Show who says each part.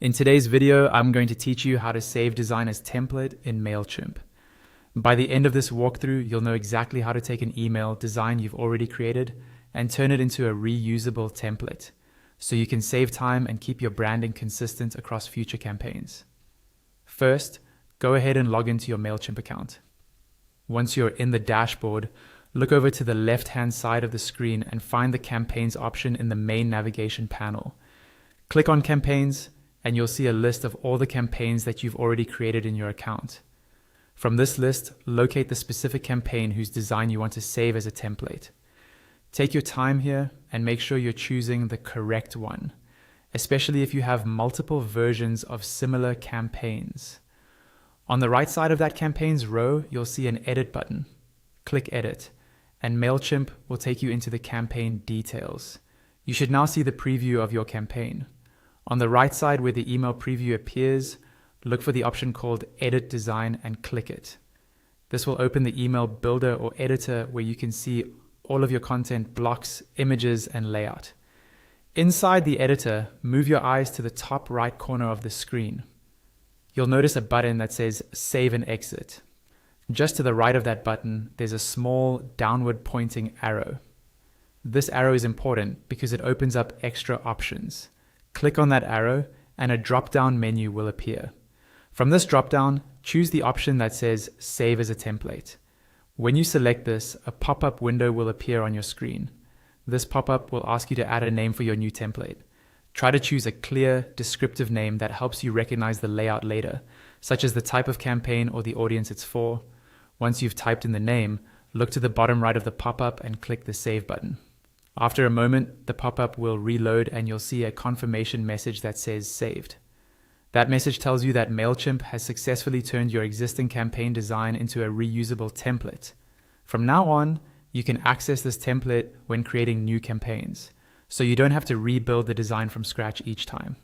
Speaker 1: In today's video, I'm going to teach you how to save design as template in Mailchimp. By the end of this walkthrough, you'll know exactly how to take an email design you've already created and turn it into a reusable template, so you can save time and keep your branding consistent across future campaigns. First, go ahead and log into your Mailchimp account. Once you're in the dashboard, look over to the left-hand side of the screen and find the Campaigns option in the main navigation panel. Click on Campaigns, and you'll see a list of all the campaigns that you've already created in your account. From this list, locate the specific campaign whose design you want to save as a template. Take your time here and make sure you're choosing the correct one, especially if you have multiple versions of similar campaigns. On the right side of that campaigns row, you'll see an edit button. Click edit, and Mailchimp will take you into the campaign details. You should now see the preview of your campaign. On the right side where the email preview appears, look for the option called Edit Design and click it. This will open the email builder or editor where you can see all of your content blocks, images, and layout. Inside the editor, move your eyes to the top right corner of the screen. You'll notice a button that says Save and Exit. Just to the right of that button, there's a small downward pointing arrow. This arrow is important because it opens up extra options. Click on that arrow and a drop-down menu will appear. From this drop-down, choose the option that says Save as a Template. When you select this, a pop-up window will appear on your screen. This pop-up will ask you to add a name for your new template. Try to choose a clear, descriptive name that helps you recognize the layout later, such as the type of campaign or the audience it's for. Once you've typed in the name, look to the bottom right of the pop-up and click the Save button. After a moment, the pop-up will reload and you'll see a confirmation message that says Saved. That message tells you that Mailchimp has successfully turned your existing campaign design into a reusable template. From now on, you can access this template when creating new campaigns, so you don't have to rebuild the design from scratch each time.